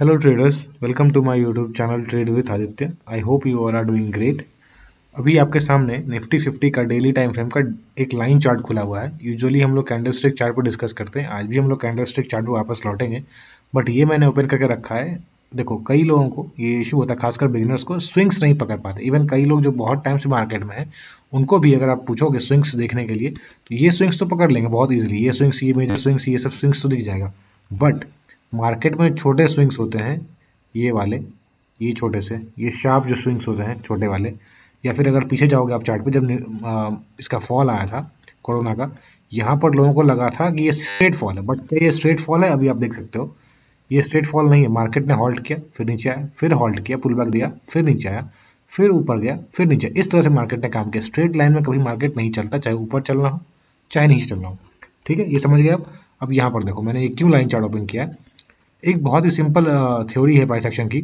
Hello traders, welcome to my YouTube channel Trade with Aditya. I hope you all are doing great. अभी आपके सामने Nifty 50 का daily time frame का एक line chart खुला हुआ है। यूजुअली हम लोग कैंडलस्टिक चार्ट पर डिस्कस करते हैं, आज भी हम लोग कैंडलस्टिक चार्ट पर वापस लौटेंगे, बट ये मैंने ओपन करके रखा है। देखो, कई लोगों को ये इशू होता है, खासकर बिगिनर्स को स्विंग्स नहीं पकड़ पाते। इवन कई लोग जो बहुत टाइम से मार्केट में है, उनको भी अगर आप पूछोगे स्विंग्स देखने के लिए तो ये स्विंग्स तो पकड़ लेंगे बहुत ईजिली। ये स्विंग्स, ये मेजर स्विंग्स, ये सब स्विंग्स तो दिख जाएगा। बट मार्केट में छोटे स्विंग्स होते हैं, ये वाले, ये छोटे से, ये शार्प जो स्विंग्स होते हैं छोटे वाले, या फिर अगर पीछे जाओगे आप चार्ट पे, जब इसका फॉल आया था कोरोना का, यहाँ पर लोगों को लगा था कि ये स्ट्रेट फॉल है, बट क्या ये स्ट्रेट फॉल है? अभी आप देख सकते हो ये स्ट्रेट फॉल नहीं है। मार्केट ने हॉल्ट किया, फिर नीचे आया, फिर हॉल्ट किया, पुल बैक दिया, फिर नीचे आया, फिर ऊपर गया, फिर नीचे। इस तरह से मार्केट ने काम किया। स्ट्रेट लाइन में कभी मार्केट नहीं चलता, चाहे ऊपर चलना हो चाहे नीचे चलना हो। ठीक है, ये समझ गए आप। अब यहाँ पर देखो, मैंने ये क्यों लाइन चार्ट ओपन किया है। एक बहुत ही सिंपल थ्योरी है प्राइस एक्शन की,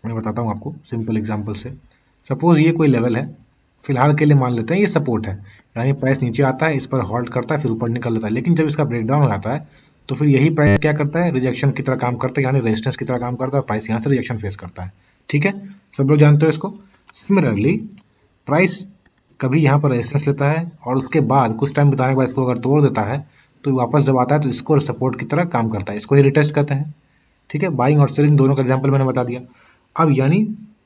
मैं बताता हूँ आपको सिंपल एग्जांपल से। सपोज ये कोई लेवल है, फिलहाल के लिए मान लेते हैं ये सपोर्ट है, यानी प्राइस नीचे आता है, इस पर होल्ड करता है, फिर ऊपर निकल लेता है। लेकिन जब इसका ब्रेकडाउन हो जाता है तो फिर यही प्राइस क्या करता है, रिजेक्शन की तरह काम करता है, यानी रेजिस्टेंस की तरह काम करता है, प्राइस यहाँ से रिजेक्शन फेस करता है। ठीक है, सब लोग जानते हो इसको। सिमिलरली प्राइस कभी यहाँ पर रेजिस्टेंस लेता है और उसके बाद कुछ टाइम बिताने के बाद इसको अगर तोड़ देता है तो वापस जब आता है तो इसको सपोर्ट की तरह काम करता है, इसको ही रिटेस्ट करते हैं। ठीक है, बाइंग और सेलिंग दोनों का एग्जांपल मैंने बता दिया। अब यानी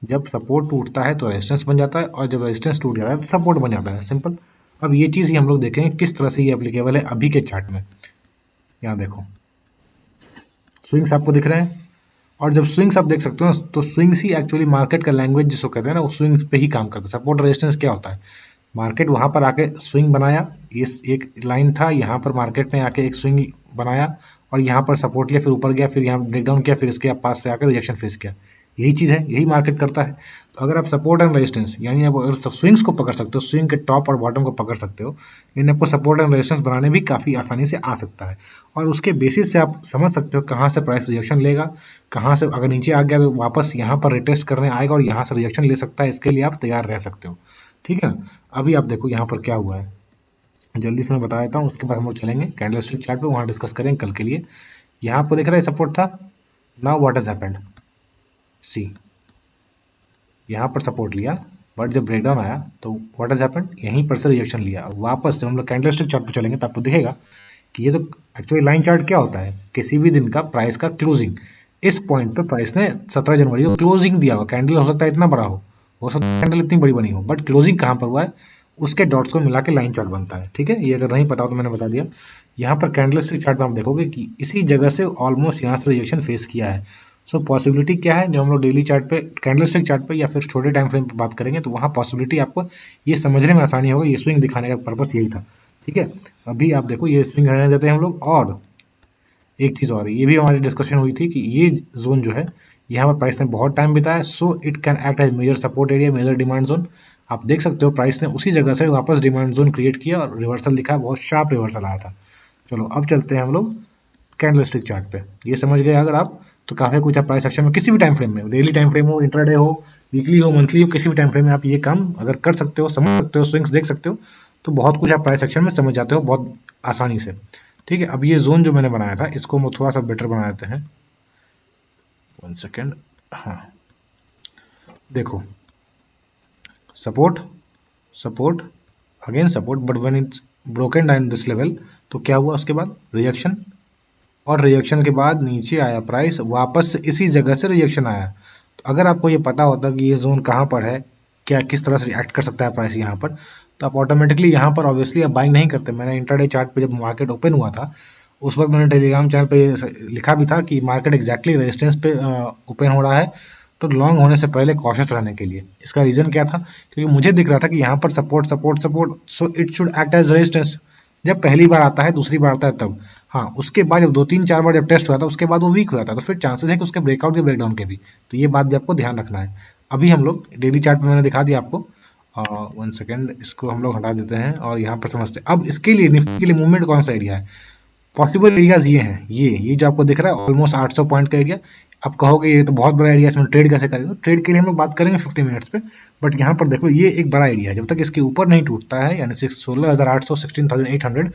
जब सपोर्ट टूटता है तो रेजिस्टेंस बन जाता है, और जब रेजिस्टेंस टूट जाता है तो सपोर्ट बन जाता है, सिंपल। अब ये चीज़ ही हम लोग देखेंगे किस तरह से ये एप्लीकेबल है अभी के चार्ट में। यहाँ देखो, स्विंग्स आपको दिख रहे हैं, और जब स्विंग्स आप देख सकते हो ना, तो स्विंग्स ही एक्चुअली मार्केट का लैंग्वेज जिसको कहते हैं ना, वो स्विंग्स पे ही काम करता है। सपोर्ट रेजिस्टेंस क्या होता है, मार्केट वहां पर आके स्विंग बनाया, ये एक लाइन था, यहाँ पर मार्केट ने आके एक स्विंग बनाया और यहाँ पर सपोर्ट लिया, फिर ऊपर गया, फिर यहाँ ब्रेकडाउन किया, फिर इसके पास से आकर रिजेक्शन फेस किया। यही चीज़ है, यही मार्केट करता है। तो अगर आप सपोर्ट एंड रेजिस्टेंस, यानी आप अगर स्विंग्स को पकड़ सकते हो, स्विंग के टॉप और बॉटम को पकड़ सकते हो, यानी आपको सपोर्ट एंड रेजिस्टेंस बनाने भी काफ़ी आसानी से आ सकता है। और उसके बेसिस पे आप समझ सकते हो कहाँ से प्राइस रिजेक्शन लेगा, कहाँ से अगर नीचे आ गया तो वापस यहाँ पर रिटेस्ट करने आएगा और यहाँ से रिजेक्शन ले सकता है। इसके लिए आप तैयार रह सकते हो। ठीक है, अभी आप देखो यहाँ पर क्या हुआ है, जल्दी से मैं बता देता हूँ, उसके बाद हम लोग चलेंगे कैंडलस्टिक चार्ट पे, वहाँ डिस्कस करेंगे कल के लिए। यहाँ पर दिख रहा है सपोर्ट था, नाउ व्हाट हैज हैपेंड, सी, यहाँ पर सपोर्ट लिया, बट जब ब्रेकडाउन आया तो व्हाट हैज हैपेंड, यहीं पर से रिजेक्शन लिया। और वापस जब हम लोग कैंडलस्टिक चार्ट पे चलेंगे तो आपको दिखेगा कि ये तो एक्चुअली लाइन चार्ट क्या होता है, किसी भी दिन का प्राइस का क्लोजिंग। इस पॉइंट पे प्राइस ने 17 जनवरी को क्लोजिंग दिया हुआ, कैंडल हो सकता है इतना बड़ा हो सकता है कैंडल इतनी बड़ी बनी हो, बट क्लोजिंग कहाँ पर हुआ है, उसके डॉट्स को मिला के लाइन चार्ट बनता है। ठीक है, ये अगर नहीं पता हो तो मैंने बता दिया। यहाँ पर कैंडलस्टिक चार्ट में आप देखोगे कि इसी जगह से ऑलमोस्ट यहाँ से रिजेक्शन फेस किया है। सो पॉसिबिलिटी क्या है, जब हम लोग डेली चार्ट पे, कैंडलस्टिक चार्ट पे या फिर छोटे टाइम फ्रेम पे बात करेंगे तो वहाँ पॉसिबिलिटी आपको ये समझने में आसानी होगा। ये स्विंग दिखाने का पर्पस यही था। ठीक है, अभी आप देखो ये स्विंग रहने देते हैं हम लोग। और एक चीज़ और, ये भी हमारी डिस्कशन हुई थी कि ये जोन जो है, यहाँ पर प्राइस ने बहुत टाइम बिताया, so it can act as major support area, major demand zone. आप देख सकते हो प्राइस ने उसी जगह से वापस डिमांड जोन क्रिएट किया और रिवर्सल दिखा, बहुत शार्प रिवर्सल आया था। चलो अब चलते हैं हम लोग कैंडलस्टिक चार्ट पे। ये समझ गए अगर आप, तो काफ़ी कुछ आप प्राइस एक्शन में किसी भी टाइम फ्रेम में, डेली टाइम फ्रेम हो, इंट्राडे हो, वीकली हो, मंथली हो, किसी भी टाइम फ्रेम में आप ये काम अगर कर सकते हो, समझ सकते हो, स्विंग्स देख सकते हो, तो बहुत कुछ आप प्राइस एक्शन में समझ जाते हो बहुत आसानी से। ठीक है, अब ये जोन जो मैंने बनाया था इसको हम थोड़ा सा बेटर बना देते हैं। 1 सेकेंड, हाँ देखो, support, support, again support, but when it's broken down this level तो क्या हुआ, उसके बाद रिजेक्शन, और रिजेक्शन के बाद नीचे आया प्राइस, वापस से इसी जगह से रिजेक्शन आया। तो अगर आपको ये पता होता कि ये जोन कहाँ पर है, क्या किस तरह से रिएक्ट कर सकता है प्राइस यहाँ पर, तो आप ऑटोमेटिकली यहाँ पर ऑब्वियसली आप बाइंग नहीं करते। मैंने इंट्राडे चार्ट पे जब मार्केट ओपन हुआ था, उस वक्त मैंने टेलीग्राम चैनल पे लिखा भी था कि मार्केट एग्जैक्टली रेजिस्टेंस पे ओपन हो रहा है, तो लॉन्ग होने से पहले कॉशियस रहने के लिए। इसका रीज़न क्या था, क्योंकि मुझे दिख रहा था कि यहाँ पर support support support, so it should act as resistance. जब पहली बार आता है, दूसरी बार आता है तब, हाँ उसके बाद जब 2 3 4 बार जब टेस्ट हुआ था उसके बाद वो वीक हो जाता है, तो फिर चांसेस है कि उसके ब्रेकआउट के ब्रेकडाउन के भी। तो ये बात भी आपको ध्यान रखना है। अभी हम लोग डेली चार्ट में मैंने दिखा दिया आपको। 1 सेकेंड, इसको हम लोग हटा देते हैं और यहाँ पर समझते हैं अब इसके लिए निफ्टी के लिए मूवमेंट कौन सा एरिया है। पॉसिबल एरियाज ये हैं, ये जो आपको दिख रहा है ऑलमोस्ट 800 पॉइंट का एरिया। आप कहोगे ये तो बहुत बड़ा एरिया, इसमें ट्रेड कैसे करेंगे, ट्रेड के लिए हम लोग बात करेंगे 50 मिनट्स पे। बट यहाँ पर देखो ये एक बड़ा एरिया है, जब तक इसके ऊपर नहीं टूटता है, यानी 16,800 16,800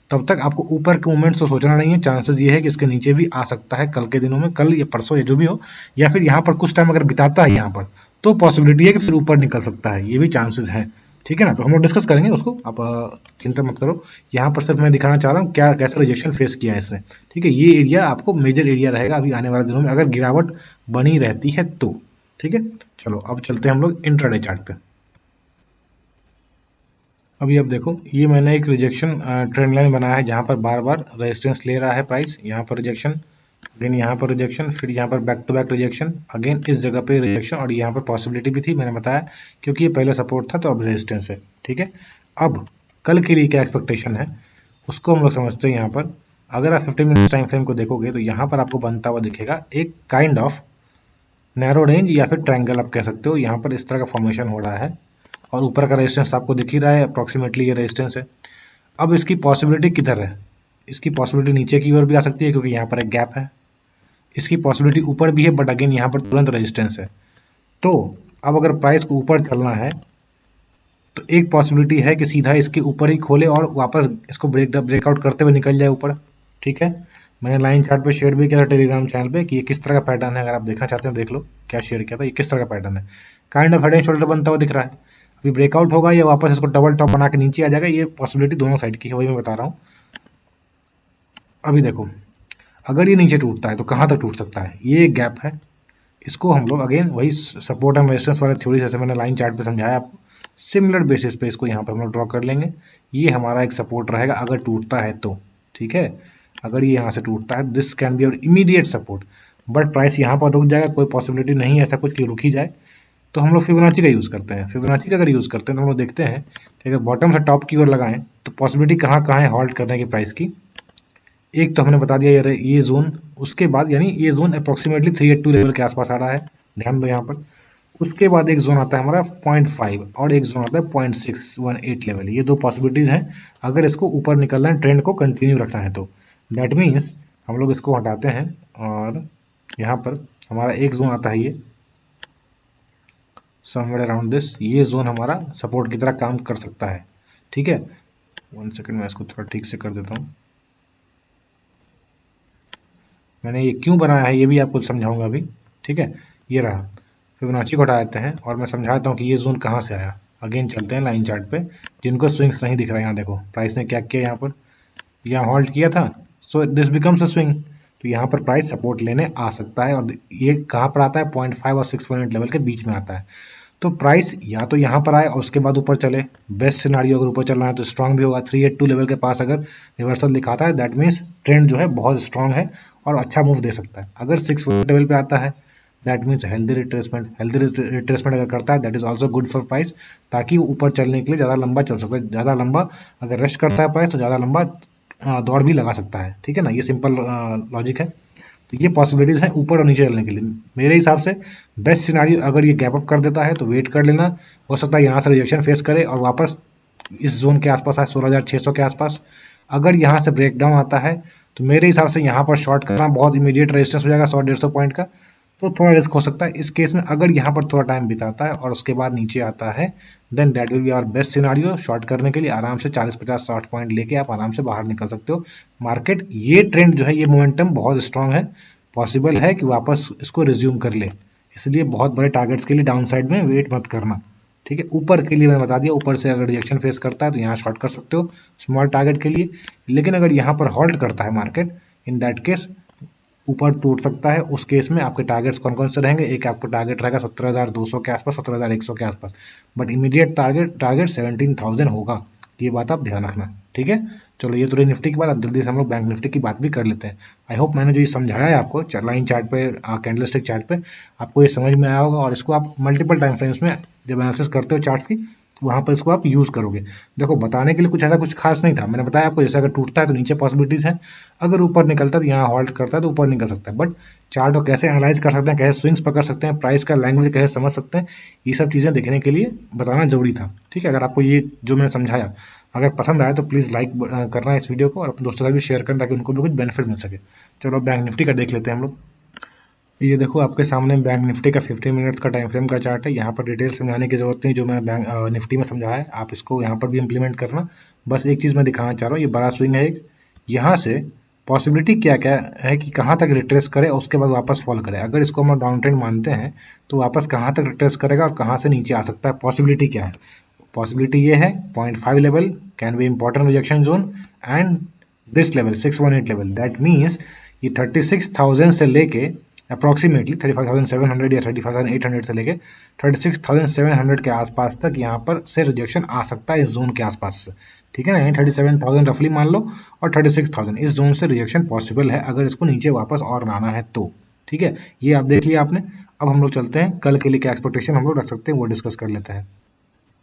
तब तक आपको ऊपर के मूवमेंट्स तो सोचना नहीं है। चांसेस ये है कि इसके नीचे भी आ सकता है कल के दिनों में, कल या परसों या जो भी हो, या फिर यहाँ पर कुछ टाइम अगर बिताता है यहाँ पर तो पॉसिबिलिटी है कि फिर ऊपर निकल सकता है, ये भी चांसेस हैं। ठीक है ना, तो हम लोग डिस्कस करेंगे उसको, आप चिंता मत करो। यहाँ पर सिर्फ मैं दिखाना चाह रहा हूँ क्या कैसा रिजेक्शन फेस किया है इसने। ठीक है, ये एरिया आपको मेजर एरिया रहेगा अभी आने वाले दिनों में अगर गिरावट बनी रहती है तो। ठीक है, चलो अब चलते हैं हम लोग इंट्राडे चार्ट पे। अभी अब देखो, ये मैंने एक रिजेक्शन ट्रेंड लाइन बनाया है जहाँ पर बार बार रेजिस्टेंस ले रहा है प्राइस, यहाँ पर रिजेक्शन, अगेन यहाँ पर रिजेक्शन, फिर यहाँ पर back to back rejection, again इस जगह पे रिजेक्शन, और यहाँ पर पॉसिबिलिटी भी थी, मैंने बताया क्योंकि ये पहले सपोर्ट था तो अब रेजिस्टेंस है। ठीक है, अब कल के लिए क्या एक्सपेक्टेशन है उसको हम लोग समझते हैं। यहाँ पर अगर आप 15 मिनट टाइम फ्रेम को देखोगे तो यहाँ पर आपको बनता हुआ दिखेगा एक काइंड ऑफ नैरो रेंज या फिर ट्रायंगल आप कह सकते हो। यहाँ पर इस तरह का फॉर्मेशन हो रहा है और ऊपर का रेजिस्टेंस आपको दिख ही रहा है, अप्रॉक्सीमेटली ये रेजिस्टेंस है। अब इसकी पॉसिबिलिटी किधर है, इसकी पॉसिबिलिटी नीचे की ओर भी आ सकती है क्योंकि यहाँ पर एक गैप है, इसकी पॉसिबिलिटी ऊपर भी है बट अगेन यहाँ पर तुरंत रेजिस्टेंस है। तो अब अगर प्राइस को ऊपर चलना है तो एक पॉसिबिलिटी है कि सीधा इसके ऊपर ही खोले और वापस इसको ब्रेकआउट करते हुए निकल जाए ऊपर। ठीक है, मैंने लाइन चार्ट पे शेयर भी किया था टेलीग्राम चैनल पे कि ये किस तरह का पैटर्न है, अगर आप देखना चाहते हैं देख लो क्या शेयर किया था, ये किस तरह का पैटर्न है। Kind of head and shoulder बनता हुआ दिख रहा है, अभी ब्रेकआउट होगा या वापस इसको डबल टॉप बना के नीचे आ जाएगा, ये पॉसिबिलिटी दोनों साइड की है, वही मैं बता रहा हूँ। अभी देखो, अगर ये नीचे टूटता है तो कहाँ तक टूट सकता है, ये एक गैप है, इसको हम लोग अगेन वही सपोर्ट एंड रेजिस्टेंस वाले थ्योरी जैसे मैंने लाइन चार्ट पे समझाया आपको, सिमिलर बेसिस पे इसको यहाँ पर हम लोग ड्रॉ कर लेंगे। ये हमारा एक सपोर्ट रहेगा अगर टूटता है तो। ठीक है, अगर ये यहाँ से टूटता है दिस कैन बी और इमीडिएट सपोर्ट, बट प्राइस यहाँ पर रुक जाएगा, कोई पॉसिबिलिटी नहीं है ऐसा कुछ कि रुक ही जाए। तो हम लोग फिबोनाची का यूज़ करते हैं। फिबोनाची का अगर यूज़ करते हैं तो हम लोग देखते हैं कि अगर बॉटम से टॉप की ओर लगाएं तो पॉसिबिलिटी कहाँ कहाँ है हॉल्ट करने की प्राइस की। एक तो हमने बता दिया ये जोन, उसके बाद यानी ये जोन अप्रोक्सीमेटली 382 लेवल के आसपास आ रहा है, ध्यान दो यहाँ पर। उसके बाद एक जोन आता है हमारा 0.5 और एक जोन आता है 0.618 लेवल, ये दो पॉसिबिलिटीज़ हैं अगर इसको ऊपर निकलना है, ट्रेंड को कंटिन्यू रखना है तो। दैट मीन्स हम लोग इसको हटाते हैं और यहाँ पर हमारा एक जोन आता है ये समवेयर अराउंड दिस, ये जोन हमारा सपोर्ट की तरह काम कर सकता है। ठीक है, 1 सेकंड मैं इसको थोड़ा ठीक से कर देता हूँ। मैंने ये क्यों बनाया है ये भी आपको समझाऊंगा अभी। ठीक है, ये रहा, फिबोनाची को हटा देते हैं और मैं समझाता हूँ कि ये जोन कहाँ से आया। अगेन चलते हैं लाइन चार्ट पे, जिनको स्विंग्स नहीं दिख रहा है, यहाँ देखो प्राइस ने क्या किया, यहाँ पर यहाँ होल्ड किया था, so this becomes a swing, तो यहाँ पर प्राइस सपोर्ट लेने आ सकता है। और ये कहाँ पर आता है, 0.5 और 6.8 लेवल के बीच में आता है। तो प्राइस या तो यहाँ पर आए और उसके बाद ऊपर चले, बेस्ट सिनारियो अगर ऊपर चलना है तो स्ट्रांग भी होगा। 382 लेवल के पास अगर रिवर्सल दिखाता है दैट मीन्स ट्रेंड जो है बहुत स्ट्रांग है और अच्छा मूव दे सकता है। अगर 6 लेवल पे आता है दैट मीन्स हेल्दी रिट्रेसमेंट अगर करता है that is also good for price, ताकि वो ऊपर चलने के लिए ज़्यादा लंबा चल सकता है। ज़्यादा लंबा अगर रेस्ट करता है प्राइस तो ज़्यादा लंबा दौड़ भी लगा सकता है। ठीक है ना, ये सिंपल लॉजिक है। तो ये पॉसिबिलिटीज़ हैं ऊपर और नीचे चलने के लिए। मेरे हिसाब से बेस्ट सिनारियो अगर ये गैप अप कर देता है तो वेट कर लेना, हो सकता है यहाँ से रिजेक्शन फेस करे और वापस इस जोन के आसपास आए 16,600 के आसपास। अगर यहाँ से ब्रेक डाउन आता है तो मेरे हिसाब से यहाँ पर शॉर्ट करना बहुत इमीडिएट रेजिस्टेंस हो जाएगा 100-150 पॉइंट का, तो थोड़ा रिस्क हो सकता है इस केस में। अगर यहाँ पर थोड़ा टाइम बिताता है और उसके बाद नीचे आता है then that will be our best scenario. Short करने के लिए आराम से 40-50-60 पॉइंट लेके आप आराम से बाहर निकल सकते हो। मार्केट ये ट्रेंड जो है, ये मोमेंटम बहुत स्ट्रांग है, पॉसिबल है कि वापस इसको रिज्यूम कर ले, इसलिए बहुत बड़े टारगेट्स के लिए डाउन साइड में वेट मत करना। ठीक है, ऊपर के लिए मैंने बता दिया, ऊपर से अगर रिजेक्शन फेस करता है तो यहाँ शॉर्ट कर सकते हो स्मॉल टारगेट के लिए। लेकिन अगर यहाँ पर होल्ड करता है मार्केट, इन दैट केस ऊपर टूट सकता है, उस केस में आपके टारगेट्स कौन कौन से रहेंगे, एक आपका टारगेट रहेगा 17,200 के आसपास, 17,100 के आसपास, बट इमीडिएट टारगेट 17,000 होगा, ये बात आप ध्यान रखना। ठीक है, चलो ये तो रही निफ्टी की बात। अब जल्दी से हम लोग बैंक निफ्टी की बात भी कर लेते हैं। आई होप मैंने जो ये समझाया है आपको लाइन चार्ट पे, कैंडलस्टिक चार्ट पे, आपको ये समझ में आया होगा और इसको आप मल्टीपल टाइम फ्रेम्स में जब एनालिसिस करते हो चार्ट्स की वहाँ पर इसको आप यूज़ करोगे। देखो बताने के लिए कुछ ऐसा कुछ खास नहीं था, मैंने बताया आपको जैसे अगर टूटता है तो नीचे पॉसिबिलिटीज़ हैं, अगर ऊपर निकलता है तो यहाँ हॉल्ट करता है तो ऊपर निकल सकता है। बट चार्ट को कैसे एनालाइज कर सकते हैं, कैसे स्विंग्स पकड़ सकते हैं, प्राइस का लैंग्वेज कैसे समझ सकते हैं, ये सब चीज़ें देखने के लिए बताना जरूरी था। ठीक है, अगर आपको ये जो मैंने समझाया अगर पसंद आया तो प्लीज़ लाइक करना इस वीडियो को और अपने दोस्तों का भी शेयर करना ताकि उनको भी कुछ बेनिफिट मिल सके। चलो बैंक निफ्टी का देख लेते हैं हम लोग। ये देखो आपके सामने बैंक निफ्टी का 15 मिनट्स का टाइम फ्रेम का चार्ट है। यहाँ पर डिटेल समझाने की जरूरत नहीं, जो मैंने बैंक निफ्टी में समझाया है आप इसको यहाँ पर भी इम्प्लीमेंट करना। बस एक चीज़ मैं दिखाना चाह रहा हूँ, ये बड़ा स्विंग है एक, यहाँ से पॉसिबिलिटी क्या क्या है कि कहाँ तक रिट्रेस करे और उसके बाद वापस फॉल करे। अगर इसको हम डाउन ट्रेंड मानते हैं तो वापस कहाँ तक रिट्रेस करेगा और कहाँ से नीचे आ सकता है, पॉसिबिलिटी क्या है। पॉसिबिलिटी ये है 0.5 level can be important rejection zone and this level 618 level, that means ये 36,000 से लेके अप्रॉक्सीमेटली 35,700 या 35,800 से लेके 36,700 के आसपास तक यहाँ पर से रिजेक्शन आ सकता है इस जोन के आसपास से। ठीक है ना, यानी 37,000 रफली मान लो और 36,000 इस जोन से रिजेक्शन पॉसिबल है अगर इसको नीचे वापस और लाना है तो। ठीक है, ये आप देख लिया आपने। अब हम लोग चलते हैं कल के लिए क्या एक्सपेक्टेशन हम लोग रख सकते हैं वो डिस्कस कर लेते हैं।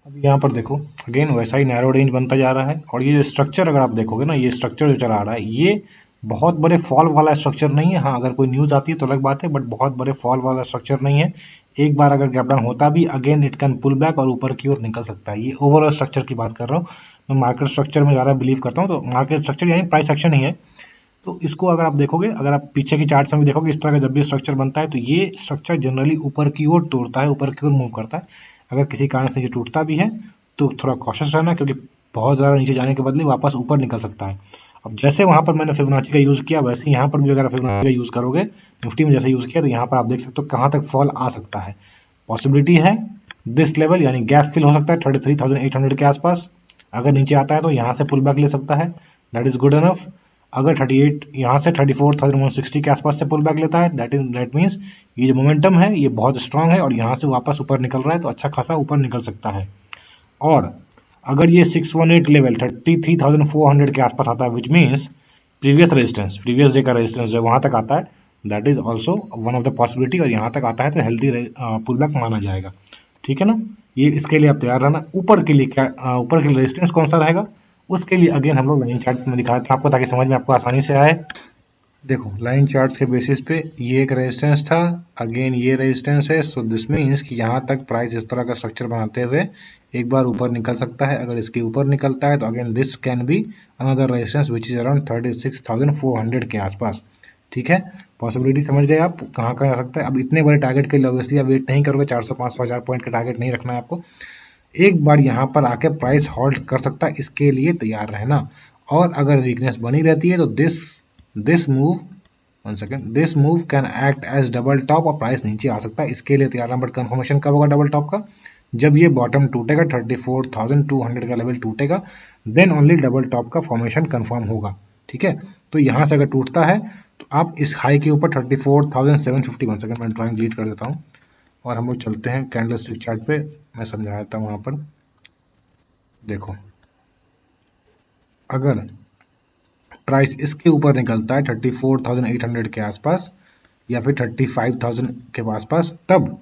अब यहाँ पर देखो अगेन वैसा ही नैरो रेंज बनता जा रहा है और ये जो स्ट्रक्चर अगर आप देखोगे ना, ये स्ट्रक्चर जो चला आ रहा है ये बहुत बड़े फॉल वाला स्ट्रक्चर नहीं है। हाँ, अगर कोई न्यूज़ आती है तो अलग बात है, बट बहुत बड़े फॉल वाला स्ट्रक्चर नहीं है। एक बार अगर गैप डाउन होता भी again it can pull back और ऊपर की ओर निकल सकता है। ये ओवरऑल स्ट्रक्चर की बात कर रहा हूँ मैं, मार्केट स्ट्रक्चर में ज़्यादा बिलीव करता हूँ। तो मार्केट स्ट्रक्चर यानी प्राइस एक्शन ही है। तो इसको अगर आप देखोगे, अगर आप पीछे की चार्ट में भी देखोगे, इस तरह का जब भी स्ट्रक्चर बनता है तो ये स्ट्रक्चर जनरली ऊपर की ओर तोड़ता है, ऊपर की ओर मूव करता है। अगर किसी कारण से ये टूटता भी है तो थोड़ा कॉशियस रहना, क्योंकि बहुत ज़्यादा नीचे जाने के बदले वापस ऊपर निकल सकता है। अब जैसे वहाँ पर मैंने फिबोनाची का यूज़ किया, वैसे ही यहाँ पर भी अगर फिबोनाची का यूज़ करोगे, निफ्टी में जैसे यूज़ किया, तो यहाँ पर आप देख सकते हो कहाँ तक फॉल आ सकता है। पॉसिबिलिटी है दिस लेवल यानी गैप फिल हो सकता है 33,800 के आसपास। अगर नीचे आता है तो यहाँ से पुल बैक ले सकता है, दैट इज़ गुड इनफ। अगर 38 यहाँ से 34,160 के आसपास से पुल बैक लेता है, दैट मीन्स ये जो मोमेंटम है ये बहुत स्ट्रांग है और यहाँ से वापस ऊपर निकल रहा है, तो अच्छा खासा ऊपर निकल सकता है। और अगर ये 618 लेवल 33,400 के आसपास आता है, विच मीन्स प्रीवियस डे का रेजिस्टेंस जो वहाँ तक आता है, that is also one of the possibility, और यहाँ तक आता है तो हेल्दी पुल बैक माना जाएगा। ठीक है ना, ये इसके लिए आप तैयार रहना। ऊपर के लिए क्या, ऊपर के लिए रेजिस्टेंस कौन सा रहेगा उसके लिए अगेन हम लोग लाइन चार्ट में दिखा देते हैं आपको, ताकि समझ में आपको आसानी से आए। देखो लाइन चार्ट्स के बेसिस पे ये एक रेजिस्टेंस था, अगेन ये रेजिस्टेंस है। सो दिस मीन्स कि यहाँ तक प्राइस इस तरह का स्ट्रक्चर बनाते हुए एक बार ऊपर निकल सकता है। अगर इसके ऊपर निकलता है तो again this can be another resistance which is around 36,400 के आसपास। ठीक है, पॉसिबिलिटी समझ गए आप कहाँ कहाँ जा सकता है। अब इतने बड़े टारगेट के लिए ऑब्वियसली आप वेट नहीं करोगे, 400, 500, 1000 पॉइंट का टारगेट नहीं रखना है आपको। एक बार यहाँ पर आके प्राइस होल्ड कर सकता है, इसके लिए तैयार रहना। और अगर वीकनेस बनी रहती है तो this move can act as double top और प्राइस नीचे आ सकता है, इसके लिए तैयार रहना। बट कंफर्मेशन कब होगा डबल टॉप का, जब ये बॉटम टूटेगा 34,200 का लेवल टूटेगा, देन ओनली डबल टॉप का फॉर्मेशन कंफर्म होगा। ठीक है, तो यहाँ से अगर टूटता है तो आप इस हाई के ऊपर 34,750, 1 सेकंड मैं ड्राइंग डिलीट कर देता हूँ और हम लोग चलते हैं कैंडलस्टिक चार्ट पे। मैं समझा देता हूँ वहाँ पर। देखो अगर प्राइस इसके ऊपर निकलता है 34,800 के आसपास या फिर 35,000 के आसपास, तब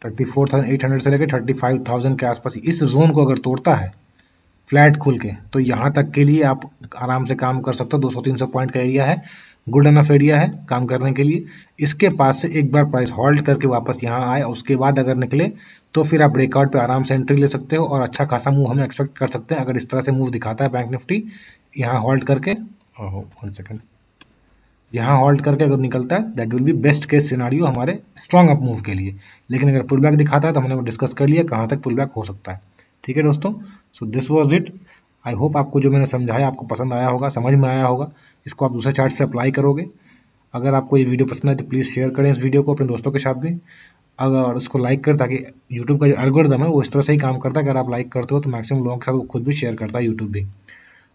34,800 से लेकर 35,000 के आसपास इस जोन को अगर तोड़ता है फ्लैट खुल के, तो यहाँ तक के लिए आप आराम से काम कर सकते हो। 200-300 पॉइंट का एरिया है, गुड एनफ एरिया है काम करने के लिए। इसके पास से एक बार प्राइस होल्ड करके वापस यहाँ आए, उसके बाद अगर निकले तो फिर आप ब्रेकआउट पे आराम से एंट्री ले सकते हो और अच्छा खासा मूव हम एक्सपेक्ट कर सकते हैं। अगर इस तरह से मूव दिखाता है बैंक निफ्टी यहाँ होल्ड करके, 1 सेकंड, यहाँ होल्ड करके अगर निकलता है, that will B best case scenario हमारे स्ट्रॉन्ग अप मूव के लिए। लेकिन अगर पुल बैक दिखाता है तो हमने वो डिस्कस कर लिया कहाँ तक पुल बैक हो सकता है। ठीक है दोस्तों, so this was it. I hope आपको जो मैंने समझाया आपको पसंद आया होगा, समझ में आया होगा। इसको आप दूसरे चार्ट से अप्लाई करोगे। अगर आपको ये वीडियो पसंद आए तो प्लीज़ शेयर करें इस वीडियो को अपने दोस्तों के साथ भी। अगर उसको लाइक करें, ताकि यूट्यूब का जो एल्गोरिदम है वो इस तरह से ही काम करता है। अगर आप लाइक करते हो तो मैक्सिमम लोगों के साथ वो खुद भी शेयर करता है यूट्यूब भी।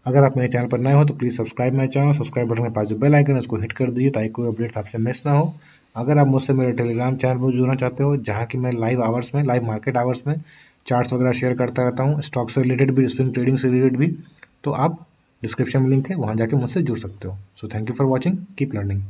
अगर आप मेरे चैनल पर नए हो तो please subscribe my channel, subscribe button के पास जो बेल आइकन है उसको हिट कर दीजिए ताकि कोई अपडेट आपसे मिस ना हो। अगर आप मुझसे मेरे टेलीग्राम चैनल पर जुड़ना चाहते हो, जहाँ की मैं लाइव मार्केट आवर्स में चार्ट्स वगैरह शेयर करता रहता हूँ, स्टॉक से रिलेटेड भी, स्विंग ट्रेडिंग से रिलेटेड भी, तो आप डिस्क्रिप्शन में लिंक है वहाँ जाके मुझसे जुड़ सकते हो। So thank you for watching, keep learning.